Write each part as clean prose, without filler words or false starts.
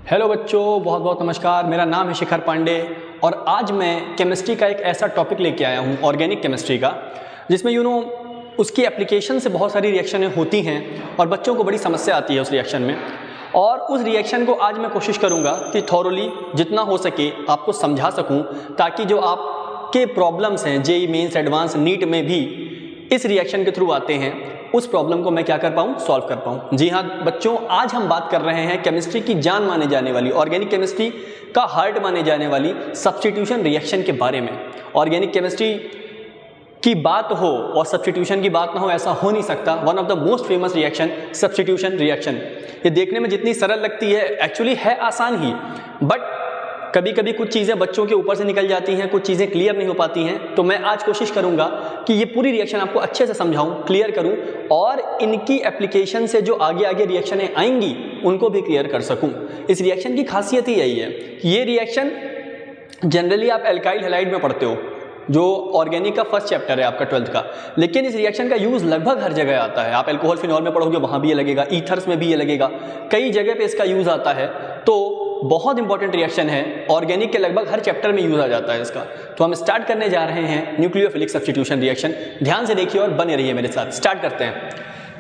Hello बच्चों, बहुत बहुत नमस्कार। मेरा नाम है शिखर पांडे और आज मैं केमिस्ट्री का एक ऐसा टॉपिक लेके आया हूँ, ऑर्गेनिक केमिस्ट्री का, जिसमें उसकी एप्लीकेशन से बहुत सारी रिएक्शनें होती हैं और बच्चों को बड़ी समस्या आती है उस रिएक्शन में। और उस रिएक्शन को आज मैं कोशिश करूँगा कि थॉरोली जितना हो सके आपको समझा सकूँ, ताकि जो आपके प्रॉब्लम्स हैं जेईई मेंस, एडवांस, नीट में भी इस रिएक्शन के थ्रू आते हैं, उस प्रॉब्लम को मैं क्या कर पाऊँ, सॉल्व कर पाऊँ। जी हाँ बच्चों, आज हम बात कर रहे हैं केमिस्ट्री की जान माने जाने वाली, ऑर्गेनिक केमिस्ट्री का हार्ट माने जाने वाली सब्स्टिट्यूशन रिएक्शन के बारे में। ऑर्गेनिक केमिस्ट्री की बात हो और सब्स्टिट्यूशन की बात ना हो, ऐसा हो नहीं सकता। One of the most famous reaction substitution reaction. ये देखने में जितनी सरल लगती है, एक्चुअली है आसान ही, बट कभी कभी कुछ चीज़ें बच्चों के ऊपर से निकल जाती हैं, कुछ चीज़ें क्लियर नहीं हो पाती हैं। तो मैं आज कोशिश करूंगा कि ये पूरी रिएक्शन आपको अच्छे से समझाऊं, क्लियर करूं और इनकी एप्लीकेशन से जो आगे आगे रिएक्शनें आएंगी उनको भी क्लियर कर सकूं। इस रिएक्शन की खासियत ही यही है। ये रिएक्शन जनरली आप एल्काइल हैलाइड में पढ़ते हो, जो ऑर्गेनिक का फर्स्ट चैप्टर है आपका 12th का, लेकिन इस रिएक्शन का यूज़ लगभग हर जगह आता है। आप अल्कोहल फिनॉल में पढ़ोगे, वहाँ भी ये लगेगा, ईथर्स में भी ये लगेगा, कई जगह पे इसका यूज़ आता है। तो बहुत इंपॉर्टेंट रिएक्शन है, ऑर्गेनिक के लगभग हर चैप्टर में यूज़ आ जाता है इसका। तो हम स्टार्ट करने जा रहे हैं न्यूक्लियोफिलिक सब्स्टिट्यूशन रिएक्शन। ध्यान से देखिए और बने रहिए मेरे साथ। स्टार्ट करते हैं।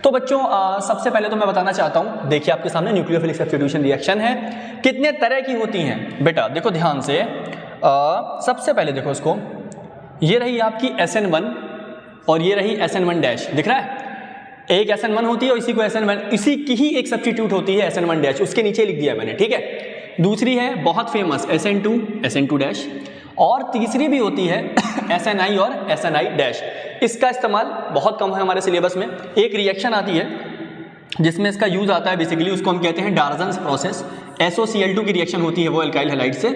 तो बच्चों सबसे पहले तो मैं बताना चाहता हूँ, देखिए आपके सामने न्यूक्लियोफिलिक सब्स्टिट्यूशन रिएक्शन है। कितने तरह की होती हैं बेटा, देखो ध्यान से। सबसे पहले देखो इसको, ये रही आपकी SN1 और ये रही SN1 डैश, दिख रहा है। एक SN1 होती है और इसी को SN1, इसी की ही एक सब्स्टिट्यूट होती है SN1 डैश, उसके नीचे लिख दिया मैंने, ठीक है। दूसरी है बहुत फेमस SN2 डैश, और तीसरी भी होती है SNI और SNI डैश। इसका इस्तेमाल बहुत कम है हमारे सिलेबस में। एक रिएक्शन आती है जिसमें इसका यूज आता है, बेसिकली उसको हम कहते हैं डार्जन्स प्रोसेस। SOCl2 की रिएक्शन होती है वो एल्काइल हैलाइड से,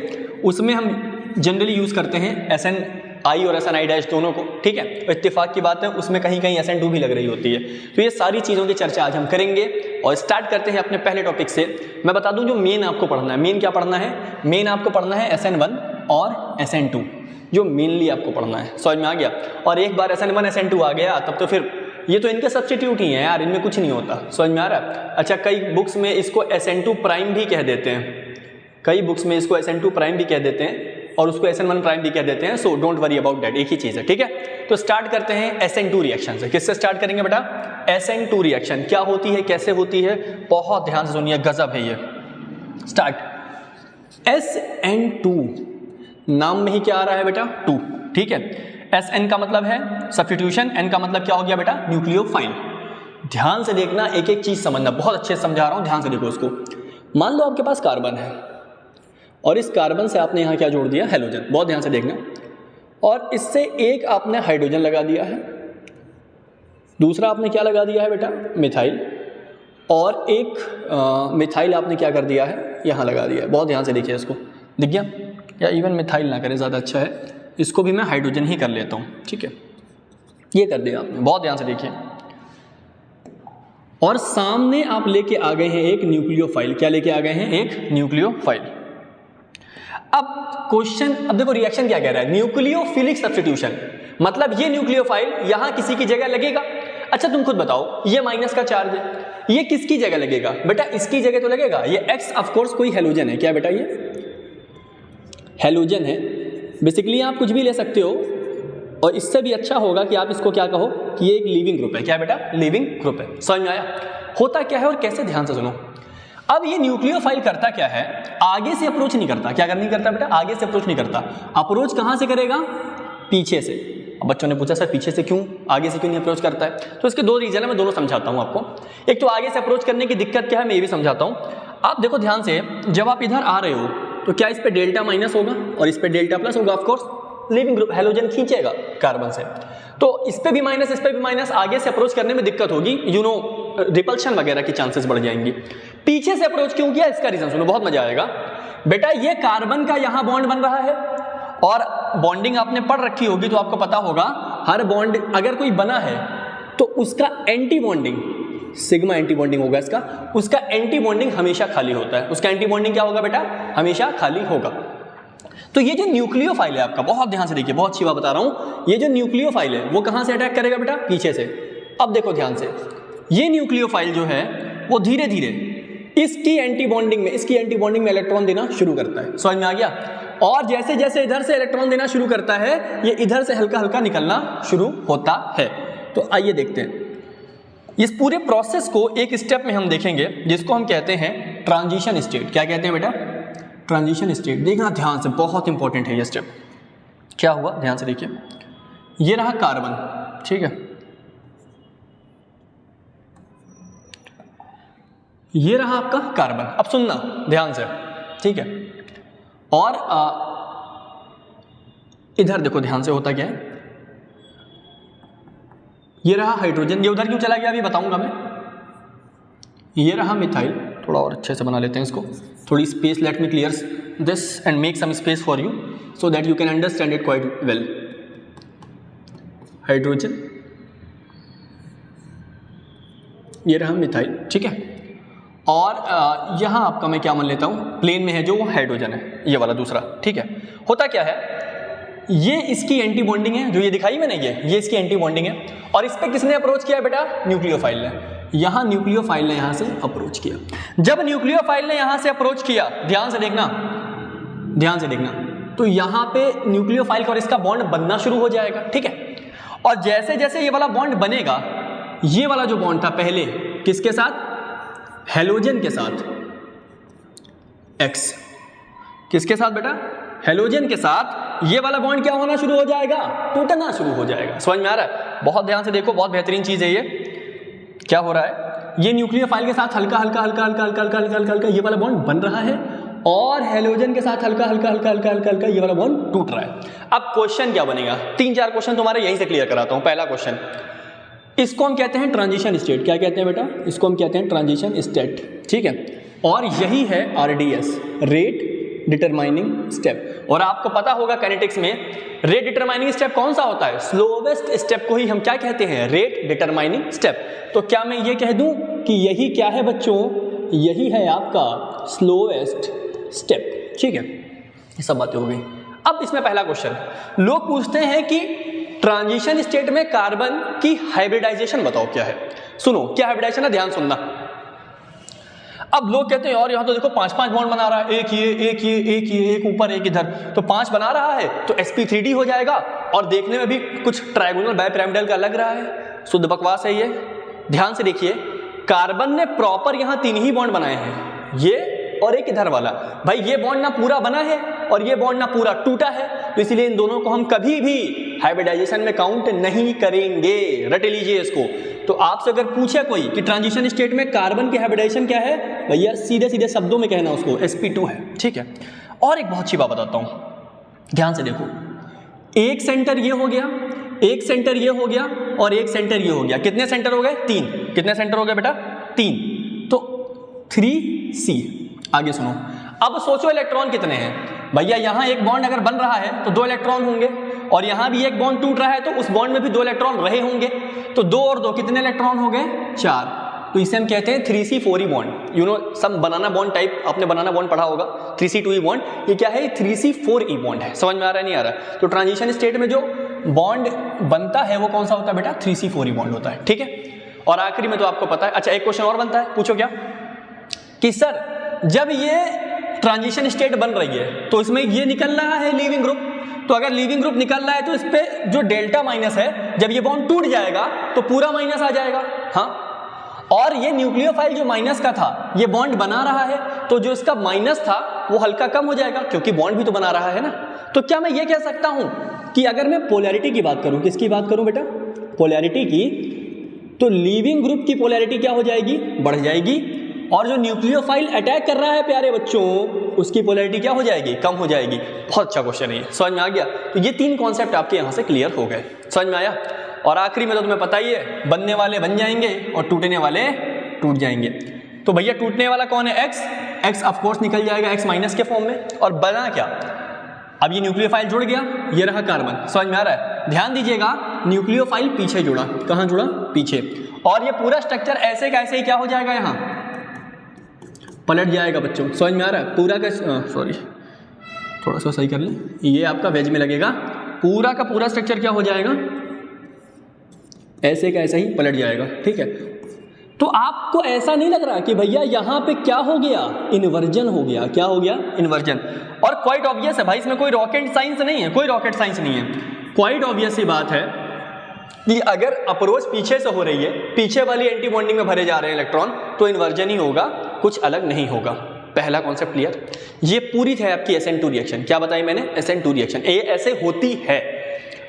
उसमें हम जनरली यूज करते हैं SNI और SNI डैश दोनों को, ठीक है। इत्तेफाक की बात है उसमें कहीं कहीं SN2 भी लग रही होती है। तो ये सारी चीज़ों की चर्चा आज हम करेंगे और स्टार्ट करते हैं अपने पहले टॉपिक से। मैं बता दूं जो मेन आपको पढ़ना है, मेन क्या पढ़ना है, मेन आपको पढ़ना है SN1 और SN2, जो मेनली आपको पढ़ना है। समझ में आ गया। और एक बार SN1 SN2 आ गया तब तो फिर ये तो इनके सब्स्टिट्यूट ही हैं यार, इनमें कुछ नहीं होता। समझ में आ रहा है। अच्छा, कई बुक्स में इसको SN2 प्राइम भी कह देते हैं, कई बुक्स में इसको SN2 प्राइम भी कह देते हैं और उसको SN1 प्राइम भी कह देते हैं। So don't worry about that, एक ही चीज़ है, ठीक है। तो स्टार्ट करते हैं SN2 रिएक्शन से। किससे स्टार्ट करेंगे बेटा, SN2 रिएक्शन। क्या होती है, कैसे होती है, बहुत ध्यान से सुनिए, गजब है ये। स्टार्ट। SN2 नाम में ही क्या आ रहा है बेटा, 2, ठीक है। SN का मतलब है सब्स्टिट्यूशन, N का मतलब क्या हो गया बेटा, न्यूक्लियोफाइल। ध्यान से देखना, एक एक चीज समझना, बहुत अच्छे से समझा रहा हूं, ध्यान से देखो इसको। मान लो आपके पास कार्बन है और इस कार्बन से आपने यहां क्या जोड़ दिया, हेलोजन। बहुत ध्यान से देखना। और इससे एक आपने हाइड्रोजन लगा दिया है, दूसरा आपने क्या लगा दिया है बेटा, मिथाइल, और एक मिथाइल आपने क्या कर दिया है, यहां लगा दिया है। बहुत ध्यान से देखिए इसको, दिख गया, या इवन मिथाइल ना करें ज़्यादा अच्छा है, इसको भी मैं हाइड्रोजन ही कर लेता हूं, ठीक है। ये कर दिया आपने, बहुत ध्यान से देखिए। और सामने आप लेके आ गए हैं एक न्यूक्लियोफाइल। क्या लेके आ गए हैं, एक न्यूक्लियोफाइल। अब क्वेश्चन, अब देखो रिएक्शन क्या कह रहा है, न्यूक्लियोफिलिक सब्स्टिट्यूशन, मतलब ये न्यूक्लियोफाइल यहां किसी की जगह लगेगा। अच्छा तुम खुद बताओ, ये माइनस का चार्ज है, ये किसकी जगह लगेगा बेटा, इसकी जगह तो लगेगा। ये X ऑफ कोर्स कोई हेलोजन है, क्या बेटा, ये हेलोजन है। बेसिकली आप कुछ भी ले सकते हो और इससे भी अच्छा होगा कि आप इसको क्या कहो कि ये एक लिविंग ग्रुप है। क्या बेटा, लिविंग ग्रुप है। समझ में आया। होता क्या है और कैसे, ध्यान से सुनो। अब ये न्यूक्लियोफाइल करता क्या है, आगे से अप्रोच नहीं करता। क्या नहीं करता बेटा, आगे से अप्रोच नहीं करता। अप्रोच कहां से करेगा, पीछे से। अब बच्चों ने पूछा सर पीछे से क्यों, आगे से क्यों नहीं अप्रोच करता है। तो इसके दो रीजन है, मैं दोनों समझाता हूं आपको। एक तो आगे से अप्रोच करने की दिक्कत क्या है, मैं ये भी समझाता हूं। आप देखो ध्यान से, जब आप इधर आ रहे हो तो क्या इस पे डेल्टा माइनस होगा और इस पे डेल्टा प्लस होगा। Of course leaving group halogen खींचेगा कार्बन से, तो इस पे भी माइनस, इस पे भी माइनस, आगे से अप्रोच करने में दिक्कत होगी, रिपल्शन वगैरह की चांसेस बढ़ जाएंगी। पीछे से अप्रोच क्यों किया, इसका रीजन सुनो, बहुत मजा आएगा बेटा। ये कार्बन का यहां बॉन्ड बन रहा है और बॉन्डिंग आपने पढ़ रखी होगी तो आपको पता होगा, हर बॉन्ड अगर कोई बना है तो उसका anti bonding, sigma anti bonding होगा इसका, उसका एंटी बॉन्डिंग हमेशा खाली होता है। उसका एंटी बॉन्डिंग क्या होगा बेटा, हमेशा खाली होगा। तो ये जो न्यूक्लियोफाइल है आपका, बहुत ध्यान से देखिए, बहुत अच्छी बात बता रहा हूं, ये जो न्यूक्लियोफाइल है वो कहां से अटैक करेगा बेटा, पीछे से। अब देखो ध्यान से, ये न्यूक्लियोफाइल जो है वो धीरे धीरे इसकी एंटी बॉन्डिंग में इलेक्ट्रॉन देना शुरू करता है। समझ में आ गया? और जैसे जैसे इधर से इलेक्ट्रॉन देना शुरू करता है, ये इधर से हल्का हल्का निकलना शुरू होता है। तो आइए देखते हैं इस पूरे प्रोसेस को एक स्टेप में हम देखेंगे, जिसको हम कहते हैं ट्रांजिशन स्टेट। क्या कहते हैं बेटा? Transition state. देखना ध्यान से, बहुत इंपॉर्टेंट है ये स्टेप। क्या हुआ, ध्यान से देखिए। ये रहा कार्बन, ठीक है, ये रहा आपका कार्बन। अब सुनना ध्यान से, ठीक है। और इधर देखो ध्यान से, होता क्या है, ये रहा हाइड्रोजन। ये उधर क्यों चला गया अभी बताऊंगा मैं। ये रहा मिथाइल। थोड़ा और अच्छे से बना लेते हैं इसको, थोड़ी space. Let me clear this and make some space for you so that you can understand it quite well. Hydrogen, ये रहा मिथाइल, ठीक है। और यहाँ आपका मैं क्या मान लेता हूँ, प्लेन में है जो वो हाइड्रोजन है, ये वाला दूसरा, ठीक है। होता क्या है, ये इसकी एंटी बॉन्डिंग है, जो ये दिखाई मैंने, ये इसकी एंटी बॉन्डिंग है। और इस पे किसने अप्रोच किया बेटा? न्यूक्लियोफाइल ने। यहाँ न्यूक्लियोफाइल ने यहाँ से अप्रोच किया। जब न्यूक्लियोफाइल ने यहाँ से अप्रोच किया, ध्यान से देखना, ध्यान से देखना, तो यहाँ पे न्यूक्लियोफाइल का और इसका बॉन्ड बनना शुरू हो जाएगा, ठीक है। और जैसे जैसे ये वाला बॉन्ड बनेगा, ये वाला जो बॉन्ड था पहले किसके साथ? हेलोजन के साथ, एक्स। किसके साथ बेटा? हेलोजन के साथ। ये वाला बॉन्ड क्या होना शुरू हो जाएगा? टूटना शुरू हो जाएगा। समझ में आ रहा है? बहुत ध्यान से देखो, बहुत बेहतरीन चीज है ये। क्या हो रहा है, ये न्यूक्लियोफाइल के साथ हल्का हल्का हल्का हल्का हल्का हल्का हल्का हल्का हल्का ये वाला बॉन्ड बन रहा है, और हेलोजन के साथ हल्का हल्का हल्का हल्का हल्का हल्का ये वाला बॉन्ड टूट रहा है। अब क्वेश्चन क्या बनेगा? 3-4 क्वेश्चन तुम्हारे यहीं से क्लियर कराता हूं। पहला क्वेश्चन, इसको हम कहते हैं ट्रांजिशन स्टेट। क्या कहते हैं बेटा? इसको हम कहते हैं ट्रांजिशन स्टेट, ठीक है। और यही है आरडीएस, रेट डिटरमाइनिंग स्टेप। और आपको पता होगा काइनेटिक्स में रेट डिटरमाइनिंग स्टेप कौन सा होता है? स्लोवेस्ट स्टेप को ही हम क्या कहते हैं? Rate determining step. तो क्या मैं ये कह दूं कि यही क्या है बच्चों? यही है आपका स्लोवेस्ट स्टेप, ठीक है। ये सब बातें हो गई। अब इसमें पहला क्वेश्चन, लोग पूछते हैं कि ट्रांजिशन स्टेट में कार्बन की हाइब्रिडाइजेशन बताओ क्या है। सुनो, क्या हाइब्रिडाइजेशन है, ध्यान सुनना। अब लोग कहते हैं यार यहाँ तो देखो 5-5 बॉन्ड बना रहा है, एक ये एक ये एक ये एक ऊपर एक इधर, तो 5 बना रहा है तो sp3d हो जाएगा, और देखने में भी कुछ ट्रायगोनल बाइपिरामिडल का लग रहा है। शुद्ध बकवास है ये। ध्यान से देखिए, कार्बन ने प्रॉपर यहाँ 3 ही बॉन्ड बनाए हैं, ये और एक इधर वाला। भाई ये बॉन्ड ना पूरा बना है और ये बॉन्ड ना पूरा टूटा है, तो इसलिए इन दोनों को हम कभी भी हाइब्रिडाइजेशन में काउंट नहीं करेंगे। रट लीजिए इसको। तो आपसे अगर पूछे कोई कि ट्रांजिशन स्टेट में कार्बन की हाइब्रिडाइजेशन क्या है, भैया सीधे सीधे शब्दों में कहना उसको sp2 है, ठीक है। और एक बहुत अच्छी बात बताता हूं, ध्यान से देखो। एक सेंटर ये हो गया, एक सेंटर ये हो गया, और एक सेंटर ये हो गया। कितने सेंटर हो गए? 3। कितने सेंटर हो गए बेटा? 3। तो 3c। आगे सुनो, अब सोचो इलेक्ट्रॉन कितने हैं। भैया यहाँ एक बॉन्ड अगर बन रहा है तो 2 इलेक्ट्रॉन होंगे, और यहाँ भी एक बॉन्ड टूट रहा है तो उस बॉन्ड में भी 2 इलेक्ट्रॉन रहे होंगे। तो 2 और 2 कितने इलेक्ट्रॉन हो गए? 4। तो इसे हम कहते हैं 3c4e bond. You know some banana bond type, आपने बनाना बॉन्ड पढ़ा होगा, 3c2e बॉन्ड। ये क्या है? 3c4e बॉन्ड है। समझ में आ रहा है नहीं आ रहा? तो ट्रांजिशन स्टेट में जो बॉन्ड बनता है वो कौन सा होता है बेटा? 3c4e बॉन्ड होता है, ठीक है। और आखिरी में तो आपको पता है। अच्छा, एक क्वेश्चन और बनता है, पूछो क्या? कि सर जब ये ट्रांजिशन स्टेट बन रही है तो इसमें ये निकल रहा है लीविंग ग्रुप, तो अगर लीविंग ग्रुप निकल रहा है तो इस पे जो डेल्टा माइनस है, जब ये बॉन्ड टूट जाएगा तो पूरा माइनस आ जाएगा। हाँ, और ये न्यूक्लियोफाइल जो माइनस का था, ये बॉन्ड बना रहा है, तो जो इसका माइनस था वो हल्का कम हो जाएगा, क्योंकि बॉन्ड भी तो बना रहा है ना। तो क्या मैं ये कह सकता हूं कि अगर मैं पोलैरिटी की बात करूं, किसकी बात करूं बेटा? पोलैरिटी की, तो लीविंग ग्रुप की पोलैरिटी क्या हो जाएगी? बढ़ जाएगी, और जो न्यूक्लियोफाइल अटैक कर रहा है प्यारे बच्चों, उसकी पोलैरिटी क्या हो जाएगी? कम हो जाएगी। बहुत अच्छा क्वेश्चन है ये, समझ में आ गया? तो ये 3 कॉन्सेप्ट आपके यहाँ से क्लियर हो गए, समझ में आया? और आखिरी में तो तुम्हें पता ही है, बनने वाले बन जाएंगे और टूटने वाले टूट जाएंगे। तो भैया टूटने वाला कौन है? एक्स ऑफ कोर्स निकल जाएगा एक्स माइनस के फॉर्म में। और बना क्या? अब ये न्यूक्लियोफाइल जुड़ गया, ये रहा कार्बन। समझ में आ रहा है? ध्यान दीजिएगा, न्यूक्लियोफाइल पीछे जुड़ा। कहाँ जुड़ा? पीछे। और ये पूरा स्ट्रक्चर ऐसे का ऐसे ही क्या हो जाएगा? यहाँ पलट जाएगा बच्चों। समझ में आ रहा है? पूरा का, सॉरी थोड़ा सा सही कर लें, ये आपका वेज में लगेगा। पूरा का पूरा स्ट्रक्चर क्या हो जाएगा? ऐसे का ऐसा ही पलट जाएगा, ठीक है। तो आपको ऐसा नहीं लग रहा कि भैया यहाँ पे क्या हो गया, इन्वर्जन हो गया। क्या हो गया? इन्वर्जन। और क्वाइट ऑब्वियस है भाई, इसमें कोई रॉकेट साइंस नहीं है, कोई रॉकेट साइंस नहीं है। क्वाइट ऑब्वियस ही बात है कि अगर अप्रोच पीछे से हो रही है, पीछे वाली एंटी बॉन्डिंग में भरे जा रहे हैं इलेक्ट्रॉन, तो इन्वर्जन ही होगा, कुछ अलग नहीं होगा। पहला कॉन्सेप्ट क्लियर। ये पूरी है आपकी SN2 रिएक्शन। क्या बताई मैंने? SN2 रिएक्शन ये ऐसे होती है।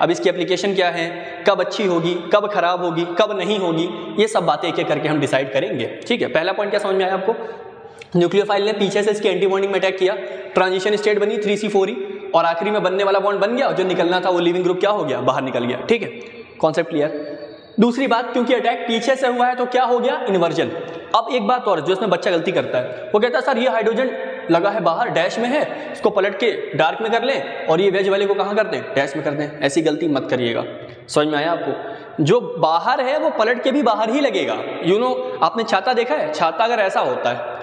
अब इसकी एप्लीकेशन क्या है, कब अच्छी होगी, कब खराब होगी, कब नहीं होगी, ये सब बातें एक एक करके हम डिसाइड करेंगे। ठीक है, पहला पॉइंट क्या समझ में आया आपको? न्यूक्लियोफाइल ने पीछे से इसकी एंटी बॉन्डिंग में अटैक किया, ट्रांजिशन स्टेट बनी 3C4E, और आखिरी में बनने वाला बॉन्ड बन गया, और जो निकलना था वो लिविंग ग्रुप क्या हो गया, बाहर निकल गया। ठीक है, कॉन्सेप्ट क्लियर। दूसरी बात, क्योंकि अटैक पीछे से हुआ है तो क्या हो गया, इन्वर्जन। अब एक बात और, जो इसमें बच्चा गलती करता है, वो कहता है सर ये हाइड्रोजन लगा है बाहर डैश में है, इसको पलट के डार्क में कर लें, और ये वेज वाले को कहाँ कर दें, डैश में कर दें। ऐसी गलती मत करिएगा। समझ में आया आपको? जो बाहर है वो पलट के भी बाहर ही लगेगा। आपने छाता देखा है, छाता अगर ऐसा होता है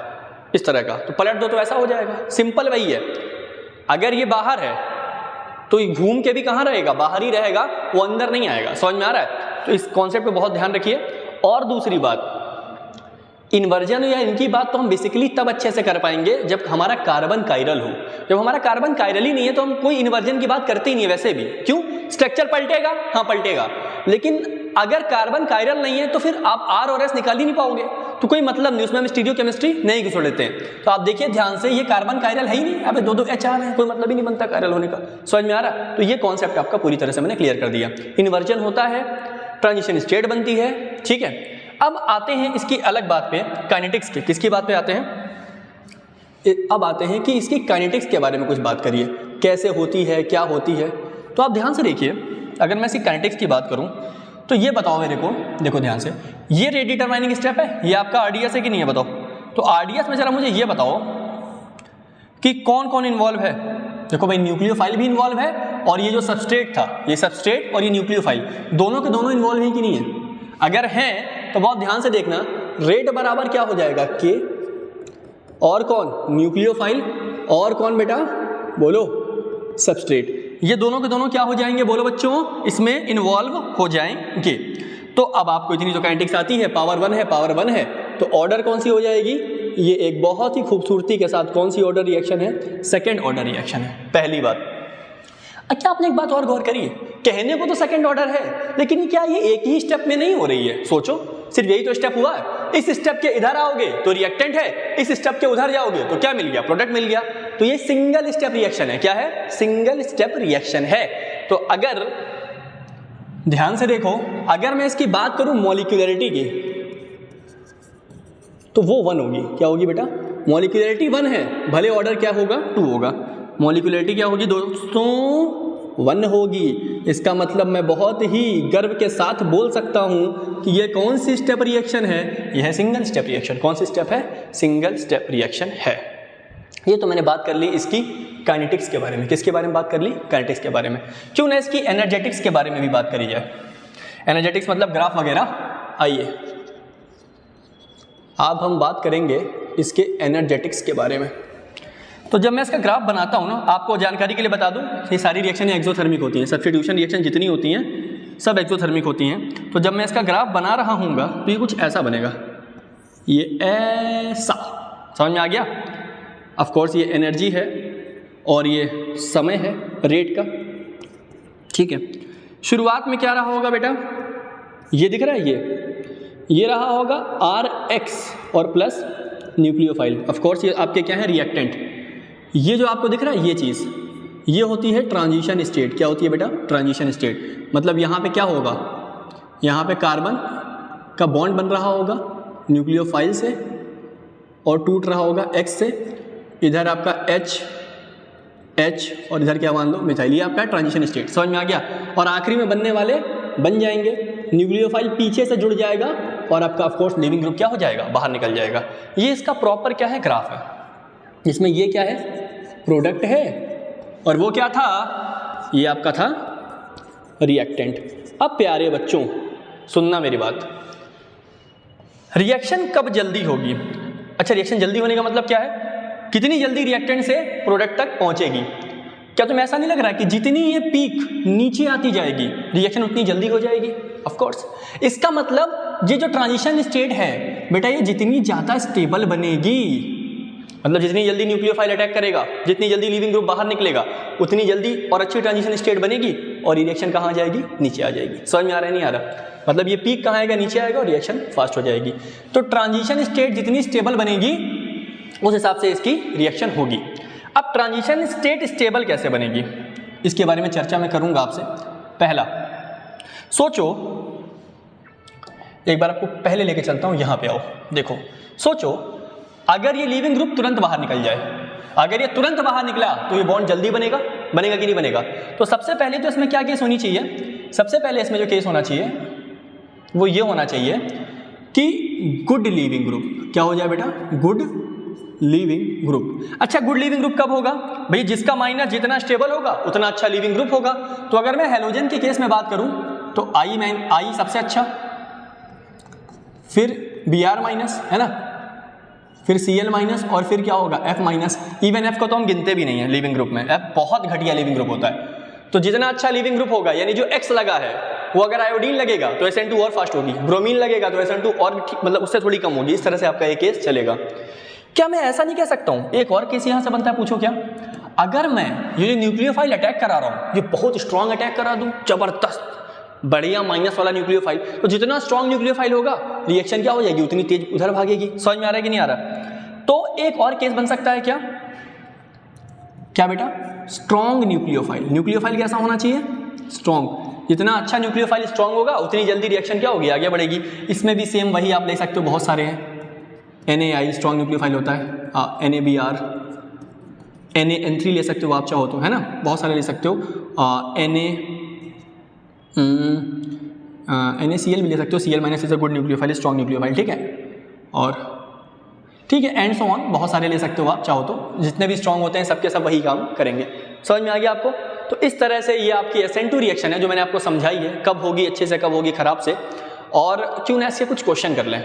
इस तरह का, तो पलट दो तो ऐसा हो जाएगा। सिंपल वही है। अगर ये बाहर है तो ये घूम के भी कहाँ रहेगा, बाहर ही रहेगा, वो अंदर नहीं आएगा। समझ में आ रहा है? तो इस कॉन्सेप्ट पे बहुत ध्यान रखिए। और दूसरी बात, इन्वर्जन या इनकी बात तो हम बेसिकली तब अच्छे से कर पाएंगे जब हमारा कार्बन कायरल हो। जब हमारा कार्बन कायरल ही नहीं है तो हम कोई इन्वर्जन की बात करते ही नहीं है। वैसे भी क्यों, स्ट्रक्चर पलटेगा, हाँ पलटेगा, लेकिन अगर कार्बन कायरल नहीं है तो फिर आप R और S निकाल ही नहीं पाओगे, तो कोई मतलब नहीं, उसमें हम स्टीरियोकेमिस्ट्री नहीं घुस लेते हैं। तो आप देखिए ध्यान से, ये कार्बन कायरल है ही नहीं, अबे दो HR है, कोई मतलब ही नहीं बनता कायरल होने का। समझ में आ रहा? तो ये कॉन्सेप्ट आपका पूरी तरह से मैंने क्लियर कर दिया। इन्वर्जन होता है, ट्रांजिशन स्टेट बनती है। ठीक है, अब आते हैं इसकी अलग बात पे, काइनेटिक्स के। किसकी बात पे आते हैं? अब आते हैं कि इसकी काइनेटिक्स के बारे में कुछ बात करिए, कैसे होती है, क्या होती है। तो आप ध्यान से देखिए, अगर मैं इसकी काइनेटिक्स की बात करूं तो ये बताओ मेरे को, देखो ध्यान से, ये रेट डिटरमाइनिंग स्टेप है, ये आपका RDS है कि नहीं है, बताओ। तो RDS में जरा मुझे ये बताओ कि कौन कौन इन्वॉल्व है। देखो भाई, न्यूक्लियोफाइल भी इन्वॉल्व है, और ये जो सबस्ट्रेट था, ये सबस्ट्रेट और ये न्यूक्लियोफाइल, दोनों के दोनों इन्वॉल्व हैं कि नहीं है? अगर हैं तो बहुत ध्यान से देखना, रेट बराबर क्या हो जाएगा, K, और कौन, न्यूक्लियोफाइल, और कौन बेटा, बोलो, सबस्ट्रेट। ये दोनों के दोनों क्या हो जाएंगे, बोलो बच्चों, इसमें इन्वॉल्व हो जाएंगे। तो अब आपको इतनी जो काइनेटिक्स आती है, पावर 1 है, पावर 1 है, तो ऑर्डर कौन सी हो जाएगी, ये एक बहुत ही खूबसूरती के साथ कौन सी ऑर्डर रिएक्शन है, सेकेंड ऑर्डर रिएक्शन है। पहली बात। अच्छा, आपने एक बात और गौर करिए, कहने को तो सेकंड ऑर्डर है, लेकिन क्या ये एक ही स्टेप में नहीं हो रही है? सोचो, सिर्फ यही तो स्टेप हुआ है। इस स्टेप के इधर आओगे तो रिएक्टेंट है, इस स्टेप के उधर जाओगे तो क्या मिल गया, प्रोडक्ट मिल गया। तो ये सिंगल स्टेप रिएक्शन है। क्या है? सिंगल स्टेप रिएक्शन है। तो अगर ध्यान से देखो, अगर मैं इसकी बात करूं मॉलिक्यूलरिटी की, तो वो 1 होगी। क्या होगी बेटा? मॉलिक्यूलरिटी 1 है, भले ऑर्डर क्या होगा, 2 होगा। मॉलिक्यूलरिटी क्या होगी दोस्तों? 1 होगी। इसका मतलब मैं बहुत ही गर्व के साथ बोल सकता हूं कि ये कौन सी स्टेप रिएक्शन है, यह सिंगल स्टेप रिएक्शन। कौन सी स्टेप है? सिंगल स्टेप रिएक्शन है। ये तो मैंने बात कर ली इसकी काइनेटिक्स के बारे में। किसके बारे में बात कर ली? काइनेटिक्स के बारे में। क्यों ना इसकी एनर्जेटिक्स के बारे में भी बात करी जाए। एनर्जेटिक्स मतलब ग्राफ वगैरह। आइए अब हम बात करेंगे इसके एनर्जेटिक्स के बारे में। तो जब मैं इसका ग्राफ बनाता हूँ ना, आपको जानकारी के लिए बता दूँ, ये सारी रिएक्शन एक्सोथर्मिक होती हैं। सब्स्टिट्यूशन रिएक्शन जितनी होती हैं सब एक्सोथर्मिक होती हैं। तो जब मैं इसका ग्राफ बना रहा हूँगा तो ये कुछ ऐसा बनेगा, ये ऐसा। समझ में आ गया? ऑफ कोर्स ये एनर्जी है और ये समय है रेट का। ठीक है, शुरुआत में क्या रहा होगा बेटा? ये दिख रहा है, ये रहा होगा Rx और प्लस न्यूक्लियोफाइल। ऑफ कोर्स ये आपके क्या है? रिएक्टेंट। ये जो आपको दिख रहा है ये चीज़, ये होती है ट्रांजिशन स्टेट। क्या होती है बेटा? Transition state. मतलब यहाँ पे क्या होगा? यहाँ पे कार्बन का बॉन्ड बन रहा होगा न्यूक्लियोफाइल से और टूट रहा होगा X से। इधर आपका H और इधर क्या मान लो, मिथाइल। ये आपका ट्रांजिशन स्टेट। समझ में आ गया? और आखिरी में बनने वाले बन जाएंगे, न्यूक्लियोफाइल पीछे से जुड़ जाएगा और आपका ऑफ कोर्स लिविंग ग्रुप क्या हो जाएगा? बाहर निकल जाएगा। ये इसका प्रॉपर क्या है? ग्राफ है। इसमें ये क्या है? प्रोडक्ट है और वो क्या था? ये आपका था रिएक्टेंट। अब प्यारे बच्चों सुनना मेरी बात, रिएक्शन कब जल्दी होगी? अच्छा, रिएक्शन जल्दी होने का मतलब क्या है? कितनी जल्दी रिएक्टेंट से प्रोडक्ट तक पहुंचेगी। क्या तुम्हें ऐसा नहीं लग रहा कि जितनी ये पीक नीचे आती जाएगी रिएक्शन उतनी जल्दी हो जाएगी? Of course. इसका मतलब ये जो ट्रांजिशन स्टेट है बेटा, ये जितनी ज़्यादा स्टेबल बनेगी, मतलब जितनी जल्दी न्यूक्लियोफाइल अटैक करेगा, जितनी जल्दी लीविंग ग्रुप बाहर निकलेगा, उतनी जल्दी और अच्छी ट्रांजिशन स्टेट बनेगी और रिएक्शन कहाँ आ जाएगी, नीचे आ जाएगी। समझ में आ रहा है नहीं आ रहा? मतलब ये पीक कहाँ आएगा, नीचे आएगा और रिएक्शन फास्ट हो जाएगी। तो ट्रांजिशन स्टेट जितनी स्टेबल बनेगी उस हिसाब से इसकी रिएक्शन होगी। अब ट्रांजिशन स्टेट स्टेबल कैसे बनेगी, इसके बारे में चर्चा मैं करूंगा आपसे। पहला सोचो, एक बार आपको पहले लेके चलता हूं, यहां पे आओ, देखो सोचो अगर ये लीविंग ग्रुप तुरंत बाहर निकल जाए, अगर ये तुरंत बाहर निकला तो ये बॉन्ड जल्दी बनेगा, बनेगा कि नहीं बनेगा? तो सबसे पहले तो इसमें क्या केस होनी चाहिए, सबसे पहले इसमें जो केस होना चाहिए वो ये होना चाहिए कि गुड लीविंग ग्रुप क्या हो जाए बेटा, गुड लीविंग ग्रुप। अच्छा गुड लीविंग ग्रुप कब होगा भाई, जिसका माइनस जितना स्टेबल होगा उतना अच्छा लीविंग ग्रुप होगा। तो अगर मैं हेलोजन के केस में बात करूं तो आई सबसे अच्छा, फिर Br माइनस है ना, फिर Cl माइनस और फिर क्या होगा F माइनस। इवन F को तो हम गिनते भी नहीं है लीविंग ग्रुप में, F बहुत घटिया लीविंग ग्रुप होता है। तो जितना अच्छा लीविंग ग्रुप होगा, यानी जो X लगा है वो अगर आयोडीन लगेगा तो SN2 और फास्ट होगी, ब्रोमीन लगेगा तो SN2 और मतलब उससे थोड़ी कम होगी। इस तरह से आपका ये केस चलेगा। क्या मैं ऐसा नहीं कह सकता हूं, एक और केस यहां से बनता है, पूछो क्या, अगर मैं ये न्यूक्लियोफाइल अटैक करा रहा हूं, ये बहुत स्ट्रांग अटैक करा दूं, जबरदस्त बढ़िया माइनस वाला न्यूक्लियोफाइल, तो जितना स्ट्रांग न्यूक्लियोफाइल होगा रिएक्शन क्या हो जाएगी, उतनी तेज उधर भागेगी। समझ में आ रहा है कि नहीं आ रहा? तो एक और केस बन सकता है क्या, क्या बेटा, स्ट्रांग न्यूक्लियोफाइल। न्यूक्लियोफाइल कैसा होना चाहिए, स्ट्रांग। जितना अच्छा न्यूक्लियोफाइल स्ट्रांग होगा उतनी जल्दी रिएक्शन क्या होगी, आगे बढ़ेगी। इसमें भी सेम वही आप ले सकते हो, बहुत सारे हैं। NaI स्ट्रांग न्यूक्लियोफाइल होता है, NaBr, NaN3 ले सकते हो आप चाहो तो, है ना, बहुत सारे ले सकते हो। NaCl भी ले सकते हो, Cl minus is a good nucleophile, strong nucleophile, ठीक है। और ठीक है, एंड सो ऑन, बहुत सारे ले सकते हो आप चाहो तो, जितने भी स्ट्रांग होते हैं सबके सब वही काम करेंगे। समझ में आ गया आपको? तो इस तरह से ये आपकी SN2 रिएक्शन है जो मैंने आपको समझाई है, कब होगी अच्छे से, कब होगी खराब से, और क्यों ना इसके कुछ क्वेश्चन कर लें,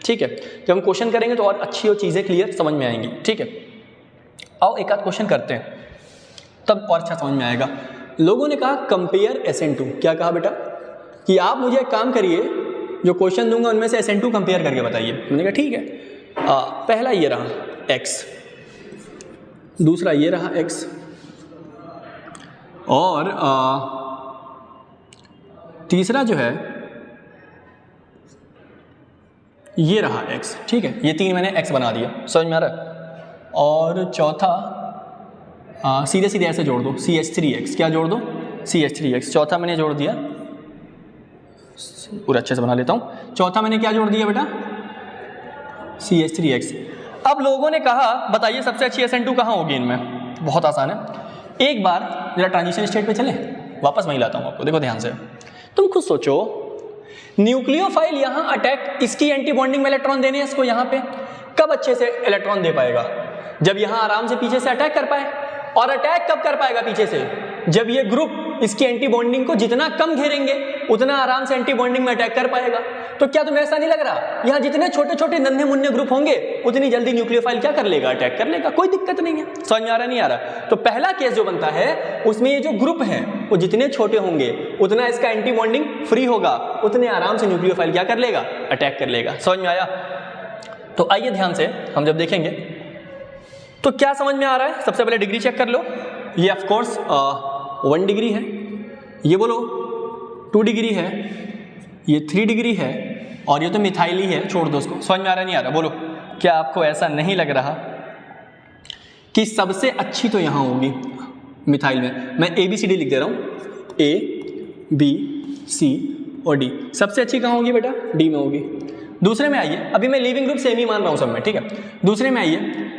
ठीक है। जब हम क्वेश्चन करेंगे तो और अच्छी और चीज़ें क्लियर समझ में आएंगी, ठीक है। आओ एक आध क्वेश्चन करते हैं, तब और अच्छा समझ में आएगा। लोगों ने कहा कंपेयर SN2, क्या कहा बेटा, कि आप मुझे एक काम करिए, जो क्वेश्चन दूंगा उनमें से SN2 कंपेयर करके बताइए। मैंने कहा ठीक है। पहला ये रहा X, दूसरा ये रहा X, और तीसरा जो है ये रहा X, ठीक है। ये तीन मैंने X बना दिया, समझ में आ रहा है। और चौथा सीधे सीधे ऐसे जोड़ दो, CH3X, क्या जोड़ दो, CH3X। चौथा मैंने जोड़ दिया, पूरा अच्छे से बना लेता हूँ। चौथा मैंने क्या जोड़ दिया बेटा, CH3X। अब लोगों ने कहा बताइए सबसे अच्छी SN2 कहाँ होगी इनमें? बहुत आसान है, एक बार जरा ट्रांजिशन स्टेट पे चले, वापस वहीं लाता हूँ आपको। देखो ध्यान से, तुम खुद सोचो, न्यूक्लियोफाइल यहाँ अटैक, इसकी एंटी बॉन्डिंग में इलेक्ट्रॉन देने हैं इसको, यहाँ पे कब अच्छे से इलेक्ट्रॉन दे पाएगा, जब यहाँ आराम से पीछे से अटैक कर पाए। और अटैक कब कर पाएगा पीछे से, जब ये ग्रुप इसकी एंटी बॉन्डिंग को जितना कम घेरेंगे उतना आराम से एंटी बॉन्डिंग में अटैक कर पाएगा। तो क्या तुम्हें ऐसा नहीं लग रहा, यहाँ जितने छोटे छोटे नन्हे मुन्ने ग्रुप होंगे उतनी जल्दी न्यूक्लियोफाइल क्या कर लेगा, अटैक कर लेगा, कोई दिक्कत नहीं है। समझ में आ रहा नहीं आ रहा? तो पहला केस जो बनता है उसमें ये जो ग्रुप है वो जितने छोटे होंगे उतना इसका एंटी बॉन्डिंग फ्री होगा, उतने आराम से न्यूक्लियोफाइल क्या कर लेगा, अटैक कर लेगा। समझ में आया? तो आइए ध्यान से हम जब देखेंगे तो क्या समझ में आ रहा है। सबसे पहले डिग्री चेक कर लो, ये ऑफ कोर्स 1 डिग्री है, ये बोलो 2 डिग्री है, ये 3 डिग्री है, और ये तो मिथाइल ही है, छोड़ दो उसको। समझ में आ रहा नहीं आ रहा? बोलो, क्या आपको ऐसा नहीं लग रहा कि सबसे अच्छी तो यहाँ होगी मिथाइल में? मैं ABCD लिख दे रहा हूँ, A B C और D। सबसे अच्छी कहाँ होगी बेटा? D में होगी। दूसरे में आइए, अभी मैं लीविंग ग्रुप सेम ही मान रहा हूँ सब में, ठीक है। दूसरे में आइए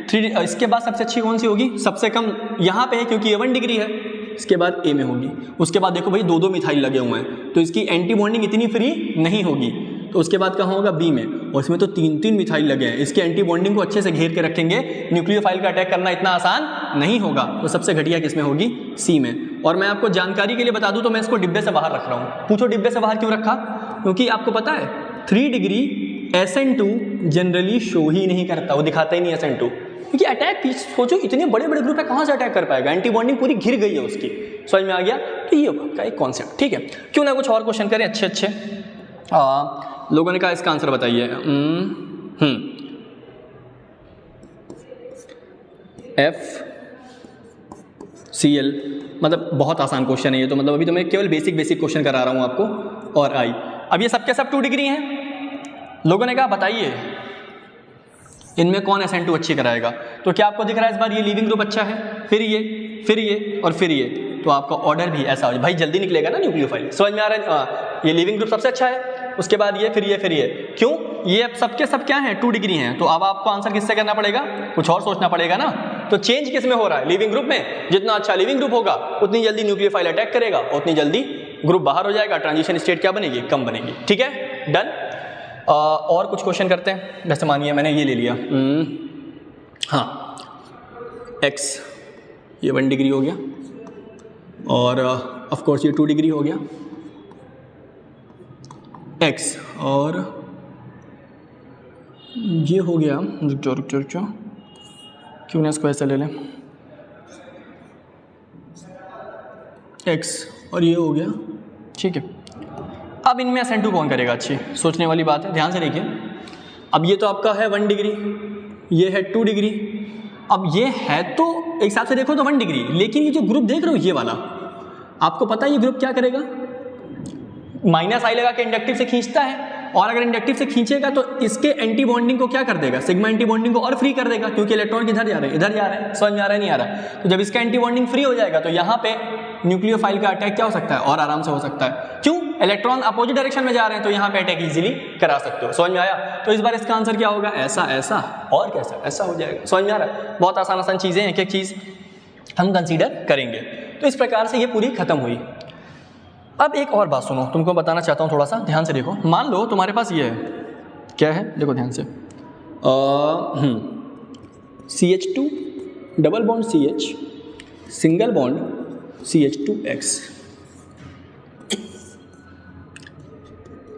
3, इसके बाद सबसे अच्छी कौन सी होगी? सबसे कम यहाँ पे है क्योंकि ये 1 डिग्री है, इसके बाद A में होगी। उसके बाद देखो भाई 2 मिथाइल लगे हुए हैं तो इसकी एंटी बॉन्डिंग इतनी फ्री नहीं होगी, तो उसके बाद कहाँ होगा? B में। और इसमें तो 3 मिथाइल लगे हैं, इसके एंटी बॉन्डिंग को अच्छे से घेर के रखेंगे, न्यूक्लियोफाइल का अटैक करना इतना आसान नहीं होगा। तो सबसे घटिया किसमें होगी? C में। और मैं आपको जानकारी के लिए बता दूं तो मैं इसको डिब्बे से बाहर रख रहा हूँ। पूछो डिब्बे से बाहर क्यों रखा? क्योंकि आपको पता है 3 डिग्री SN2 जनरली शो ही नहीं करता, वो दिखाता ही नहीं SN2, क्योंकि अटैक सोचो इतने बड़े बड़े ग्रुप है कहाँ से अटैक कर पाएगा, एंटी बॉन्डिंग पूरी घिर गई है उसकी। समझ में आ गया? तो ये होगा एक कॉन्सेप्ट, ठीक है। क्यों ना कुछ और क्वेश्चन करें अच्छे अच्छे। लोगों ने कहा इसका आंसर बताइए। FCl, मतलब बहुत आसान क्वेश्चन है ये तो, मतलब अभी तो मैं केवल बेसिक क्वेश्चन करा रहा हूँ आपको। और I, अब ये सब के सब 2 डिग्री हैं। लोगों ने कहा बताइए इनमें कौन SN2 अच्छी कराएगा। तो क्या आपको दिख रहा है इस बार ये लीविंग ग्रुप अच्छा है, फिर ये और फिर ये, तो आपका ऑर्डर भी ऐसा हो जाए। भाई जल्दी निकलेगा ना न्यूक्लियोफाइल, समझ में आ रहा है। ये लीविंग ग्रुप सबसे अच्छा है, उसके बाद ये, फिर ये। क्यों? ये सबके सब क्या हैं? 2 डिग्री हैं। तो अब आपको आंसर किससे करना पड़ेगा? कुछ और सोचना पड़ेगा ना। तो चेंज किस में हो रहा है? लीविंग ग्रुप में। जितना अच्छा लीविंग ग्रुप होगा उतनी जल्दी न्यूक्लियोफाइल अटैक करेगा, उतनी जल्दी ग्रुप बाहर हो जाएगा, ट्रांजिशन स्टेट क्या बनेगी? कम बनेगी। ठीक है, डन। और कुछ क्वेश्चन करते हैं। जैसे मानिए मैंने ये ले लिया, हाँ, X ये 1 डिग्री हो गया, और ऑफ कोर्स ये 2 डिग्री हो गया X, और ये हो गया, रुक जाओ, क्यों ना इसको ऐसा ले लें, X, और ये हो गया। ठीक है, अब इनमें SN2 कौन करेगा? अच्छी सोचने वाली बात है, ध्यान से देखिए। अब ये तो आपका है 1 डिग्री, ये है 2 डिग्री। अब ये है तो एक हिसाब से देखो तो 1 डिग्री, लेकिन ये जो ग्रुप देख रहे हो ये वाला, आपको पता है ये ग्रुप क्या करेगा? -I लगा के इंडक्टिव से खींचता है, और अगर इंडक्टिव से खींचेगा तो इसके एंटी बॉन्डिंग को क्या कर देगा? सिग्मा एंटी बॉन्डिंग को और फ्री कर देगा, क्योंकि इलेक्ट्रॉन किधर जा रहे हैं? इधर जा रहे हैं। समझ में आ रहा है नहीं आ रहा? तो जब इसका एंटी बॉन्डिंग फ्री हो जाएगा तो यहाँ पे न्यूक्लियोफाइल का अटैक क्या हो सकता है? और आराम से हो सकता है। क्यों? इलेक्ट्रॉन अपोजिट डायरेक्शन में जा रहे हैं, तो यहाँ पे अटैक इजीली करा सकते हो। समझ में आया? तो इस बार इसका आंसर क्या होगा? ऐसा और कैसा? ऐसा हो जाएगा। समझ में आ रहा है? बहुत आसान चीज़ें, एक चीज़ हम कंसीडर करेंगे। तो इस प्रकार से ये पूरी खत्म हुई। अब एक और बात सुनो, तुमको बताना चाहता हूँ, थोड़ा सा ध्यान से देखो। मान लो तुम्हारे पास ये है, क्या है? देखो ध्यान से, CH2 double bond CH single bond CH2X।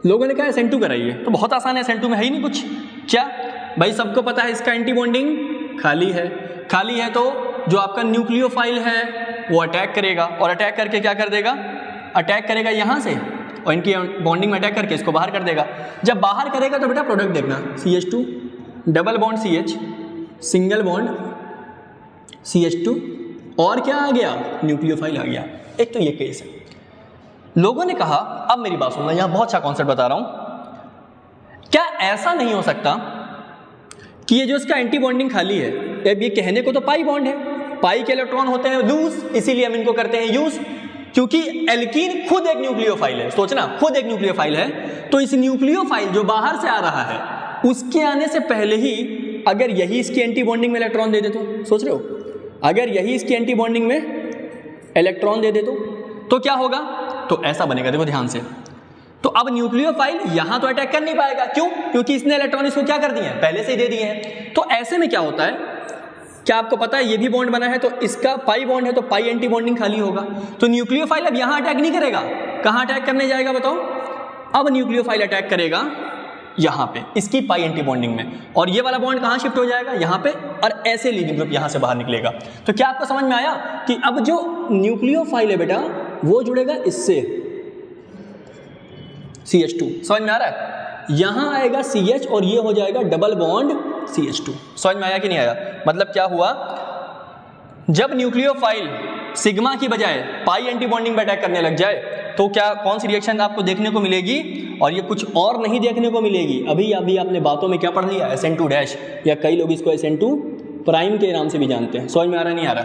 लोगों ने कहा SN2 कराइए, तो बहुत आसान है, SN2 में है ही नहीं कुछ। क्या भाई? सबको पता है इसका एंटी बॉन्डिंग खाली है, तो जो आपका न्यूक्लियोफाइल है वो अटैक करेगा, और अटैक करके क्या कर देगा? अटैक करेगा यहाँ से, और इनकी बॉन्डिंग में अटैक करके इसको बाहर कर देगा। जब बाहर करेगा तो बेटा प्रोडक्ट देखना, CH2 double bond CH single bond CH2, और क्या आ गया? न्यूक्लियोफाइल आ गया। एक तो ये केस है। लोगों ने कहा, अब मेरी बात सुनना, यहाँ बहुत अच्छा कॉन्सेप्ट बता रहा हूं, क्या ऐसा नहीं हो सकता कि ये जो इसका एंटी बॉन्डिंग खाली है, अब ये कहने को तो पाई बॉन्ड है, पाई के इलेक्ट्रॉन होते हैं लूज, इसीलिए हम इनको करते हैं यूज, क्योंकि एल्कीन खुद एक न्यूक्लियोफाइल है। सोचना, खुद एक न्यूक्लियोफाइल है, तो इस न्यूक्लियोफाइल जो बाहर से आ रहा है उसके आने से पहले ही अगर यही इसकी एंटी बॉन्डिंग में इलेक्ट्रॉन दे दे तो, सोच रहे हो, अगर यही इसकी एंटी बॉन्डिंग में इलेक्ट्रॉन दे दे तो क्या होगा? तो ऐसा बनेगा, देखो ध्यान से। तो अब न्यूक्लियोफाइल यहां तो अटैक कर नहीं पाएगा, क्यों? क्योंकि इसने इलेक्ट्रॉन इसको क्या कर दिए हैं? पहले से ही दे दिए हैं। तो ऐसे में क्या होता है, क्या आपको पता है ये भी बॉन्ड बना है, तो इसका पाई बॉन्ड है, तो पाई एंटी बॉन्डिंग खाली होगा, तो न्यूक्लियोफाइल अब यहां अटैक नहीं करेगा। कहां अटैक करने जाएगा बताओ? अब न्यूक्लियोफाइल अटैक करेगा यहां पे, इसकी पाई एंटी बॉन्डिंग में, और ये वाला बॉन्ड कहां शिफ्ट हो जाएगा? यहां पे, और ऐसे लीविंग ग्रुप यहां से बाहर निकलेगा। तो क्या आपको समझ में आया कि अब जो न्यूक्लियोफाइल है बेटा वो जुड़ेगा इससे CH2। समझ में आ रहा है? यहां आएगा CH और ये हो जाएगा डबल बॉन्ड CH2। समझ में आया कि नहीं आया? मतलब क्या हुआ, जब न्यूक्लियोफाइल सिग्मा की बजाय पाई एंटी बॉन्डिंग में अटैक करने लग जाए तो क्या कौन सी रिएक्शन आपको देखने को मिलेगी? और ये कुछ और नहीं देखने को मिलेगी। अभी आपने बातों में क्या पढ़ लिया? SN2 डैश, या कई लोग इसको SN2 प्राइम के नाम से भी जानते हैं। समझ में आ रहा नहीं आ रहा?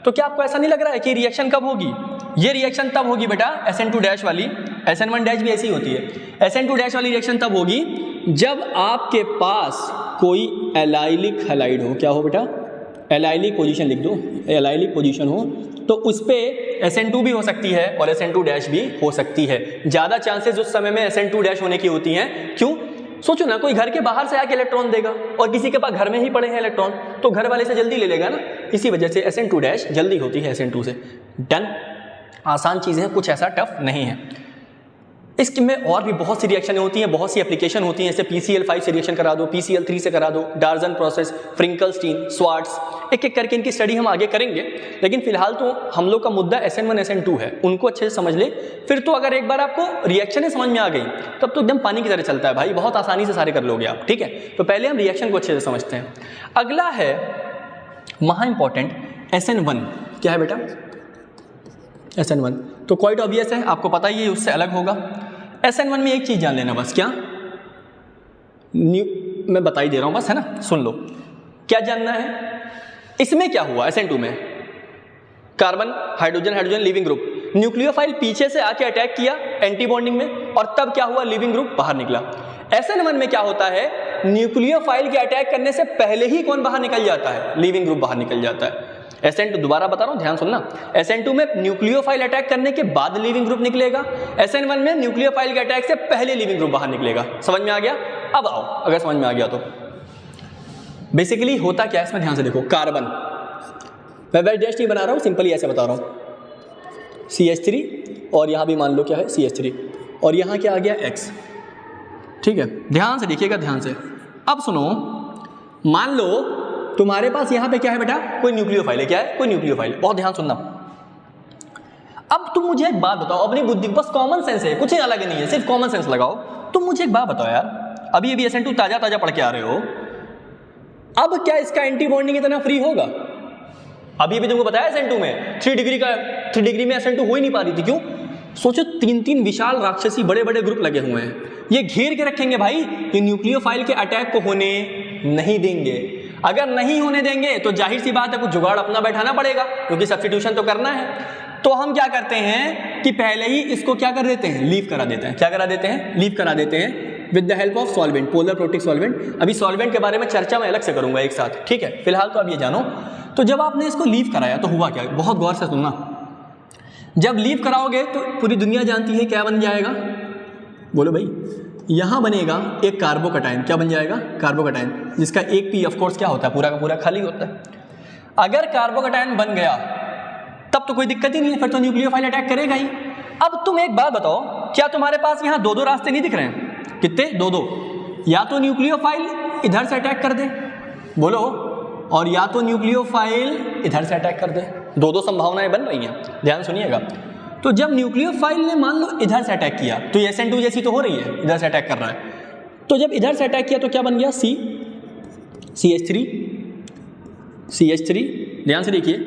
तो क्या आपको ऐसा नहीं लग रहा है कि रिएक्शन कब होगी? ये रिएक्शन तब होगी बेटा SN2 डैश वाली, SN1 डैश भी ऐसी होती है। SN2 डैश वाली रिएक्शन तब होगी जब आपके पास कोई एलाइलिक हैलाइड हो। क्या हो बेटा? एलाइलिक पोजीशन लिख दो, एलाइलिक पोजीशन हो, तो उस पे SN2 भी हो सकती है और SN2 डैश भी हो सकती है। ज़्यादा चांसेस उस समय में SN2 डैश होने की होती हैं। क्यों? सोचो ना, कोई घर के बाहर से आके इलेक्ट्रॉन देगा और किसी के पास घर में ही पड़े हैं इलेक्ट्रॉन, तो घर वाले से जल्दी ले लेगा ना, इसी वजह से SN2 डैश जल्दी होती है SN2 से। डन, आसान चीज़ें हैं, कुछ ऐसा टफ नहीं है। इसमें और भी बहुत सी रिएक्शन होती हैं, बहुत सी एप्लीकेशन होती हैं, जैसे PCl5 से रिएक्शन करा दो, PCl3 से करा दो, डार्जन प्रोसेस, फ्रिंकलस्टीन, स्वार्ट्स, एक एक करके इनकी स्टडी हम आगे करेंगे। लेकिन फिलहाल तो हम लोग का मुद्दा SN1 SN2 है, उनको अच्छे से समझ ले। फिर तो अगर एक बार आपको रिएक्शन ही समझ में आ गई तब तो एकदम पानी की तरह चलता है भाई, बहुत आसानी से सारे कर लोगे आप, ठीक है। तो पहले हम रिएक्शन को अच्छे से समझते हैं। अगला है महा इंपॉर्टेंट SN1। क्या है बेटा? SN1 तो क्वाइट ऑब्वियस है, आपको पता ही है, उससे अलग होगा। SN1 में एक चीज जान लेना बस, क्या मैं बता ही दे रहा हूं बस, है ना, सुन लो। क्या जानना है इसमें? क्या हुआ SN2 में? Carbon hydrogen hydrogen leaving group, nucleophile पीछे से आके अटैक किया एंटी बॉन्डिंग में, और तब क्या हुआ? लिविंग ग्रुप बाहर निकला। SN1 में क्या होता है? न्यूक्लियोफाइल के अटैक करने से पहले ही कौन बाहर निकल जाता है? लिविंग ग्रुप बाहर निकल जाता है। SN2 दोबारा बता रहा हूं, ध्यान सुनना। SN2 में न्यूक्लियोफाइल अटैक करने के बाद लिविंग ग्रुप निकलेगा, SN1 में न्यूक्लियोफाइल के अटैक से पहले लिविंग ग्रुप बाहर निकलेगा। समझ में आ गया? अब आओ, अगर समझ में आ गया तो बेसिकली होता क्या है इसमें, ध्यान से देखो। कार्बन, मैं वेरी डेस्ट नहीं बना रहा हूं, सिंपली ऐसे बता रहा हूं, CH3, और यहां भी मान लो क्या है CH3, और यहां क्या आ गया X, ठीक है। ध्यान से देखिएगा, ध्यान से। अब सुनो, मान लो तुम्हारे पास यहां पे क्या है बेटा? कोई न्यूक्लियोफाइल है। क्या है? कोई न्यूक्लियोफाइल। बहुत ध्यान सुनना। अब तुम मुझे एक बात बताओ, अपनी बुद्धि, बस कॉमन सेंस है, कुछ अलग नहीं है, सिर्फ कॉमन सेंस लगाओ। तुम मुझे एक बात बताओ यार, अभी अभी SN2 ताजा ताजा पढ़ के आ रहे हो, अब क्या इसका एंटी बॉन्डिंग इतना फ्री होगा? अभी अभी तुमको बताया SN2 में 3 डिग्री में SN2 हो ही नहीं पा रही थी। क्यों? सोचो, 3 विशाल राक्षसी बड़े बड़े ग्रुप लगे हुए हैं, ये घेर के रखेंगे भाई, ये न्यूक्लियोफाइल के अटैक को होने नहीं देंगे। अगर नहीं होने देंगे तो जाहिर सी बात है कुछ जुगाड़ अपना बैठाना पड़ेगा, क्योंकि सब्स्टिट्यूशन तो करना है। तो हम क्या करते हैं कि पहले ही इसको क्या कर देते हैं? लीव करा देते हैं। क्या करा देते हैं? लीव करा देते हैं with the help of solvent, polar protic solvent. अभी सॉल्वेंट के बारे में चर्चा मैं अलग से करूंगा एक साथ, ठीक है। फिलहाल तो अब ये जानो, तो जब आपने इसको लीव कराया तो हुआ क्या? बहुत गौर से सुनना। जब लीव कराओगे तो पूरी दुनिया जानती है क्या बन जाएगा, बोलो भाई। यहां बनेगा एक कार्बोकटायन। क्या बन जाएगा? कार्बोकटायन, जिसका एक पी ऑफ कोर्स क्या होता है? पूरा का पूरा खाली होता है। अगर कार्बोकटायन बन गया तब तो कोई दिक्कत ही नहीं है, फिर तो न्यूक्लियोफाइल अटैक करेगा ही। अब तुम एक बात बताओ, क्या तुम्हारे पास यहां 2-2 रास्ते नहीं दिख रहे हैं? कितने? 2-2। या तो न्यूक्लियोफाइल इधर से अटैक कर दे, बोलो, और या तो न्यूक्लियोफाइल इधर से अटैक कर दे। 2-2 संभावनाएं बन रही हैं, ध्यान सुनिएगा। तो जब न्यूक्लियोफाइल ने मान लो इधर से अटैक किया तो ये SN2 जैसी तो हो रही है, इधर से अटैक कर रहा है। तो जब इधर से अटैक किया तो क्या बन गया? CH3, ध्यान से देखिए,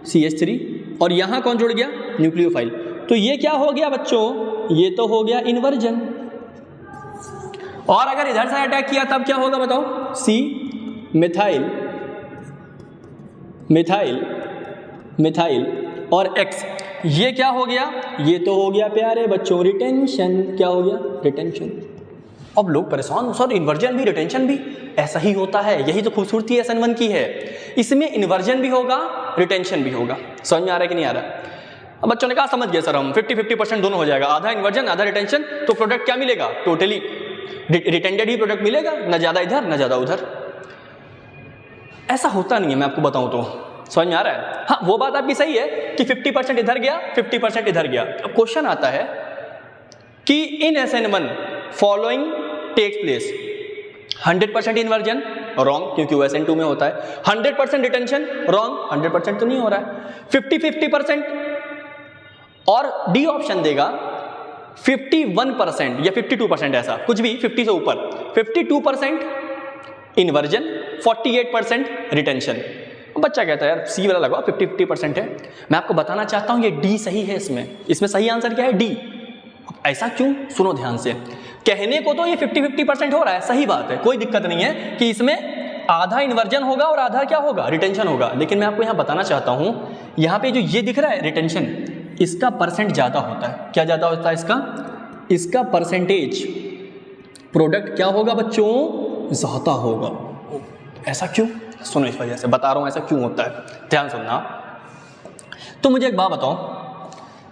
CH3, और यहां कौन जुड़ गया? न्यूक्लियोफाइल। तो ये क्या हो गया बच्चों? ये तो हो गया इन्वर्जन। और अगर इधर से अटैक किया तब क्या होगा बताओ? C मिथाइल और X, ये क्या हो गया? ये तो हो गया प्यारे बच्चों रिटेंशन। क्या हो गया? रिटेंशन। अब लोग परेशान, सर इन्वर्जन भी रिटेंशन भी? ऐसा ही होता है, यही तो खूबसूरती SN1 की है। इसमें इन्वर्जन भी होगा, रिटेंशन भी होगा। समझ में आ रहा है कि नहीं आ रहा? अब बच्चों ने कहा समझ गए सर हम, 50-50% दोनों हो जाएगा, आधा इन्वर्जन आधा रिटेंशन। तो प्रोडक्ट क्या मिलेगा? टोटली रिटेंडेड ही प्रोडक्ट मिलेगा, ना ज्यादा इधर ना ज्यादा उधर। ऐसा होता नहीं है, मैं आपको बताऊं तो। समझ में आ रहा है? हाँ, वो बात आपकी सही है कि 50% इधर गया, 50% इधर गया। अब क्वेश्चन आता है कि in SN1 following takes place, 100% inversion, wrong, क्योंकि वो SN2 में होता है। 100% रिटेंशन, रॉन्ग, 100% तो नहीं हो रहा है। 50-50% और डी ऑप्शन देगा 51% या 52%, ऐसा कुछ भी, 50 से ऊपर। 52% इन्वर्जन, 48% रिटेंशन। बच्चा कहता है यार सी वाला लगाओ, 50-50% है। मैं आपको बताना चाहता हूं ये डी सही है। इसमें सही आंसर क्या है? डी। ऐसा क्यों? सुनो ध्यान से। कहने को तो ये 50-50% हो रहा है, सही बात है, कोई दिक्कत नहीं है कि इसमें आधा इन्वर्जन होगा और आधा क्या होगा? रिटेंशन होगा। लेकिन मैं आपको यहां बताना चाहता हूं, यहां पे जो ये दिख रहा है रिटेंशन, इसका परसेंट ज्यादा होता है। क्या ज्यादा होता है इसका परसेंटेज प्रोडक्ट क्या होगा बच्चों? ज्यादा होगा। ऐसा क्यों? सुनो, इस वजह से बता रहा हूं ऐसा क्यों होता है, ध्यान सुनना। तो मुझे एक बात बताओ,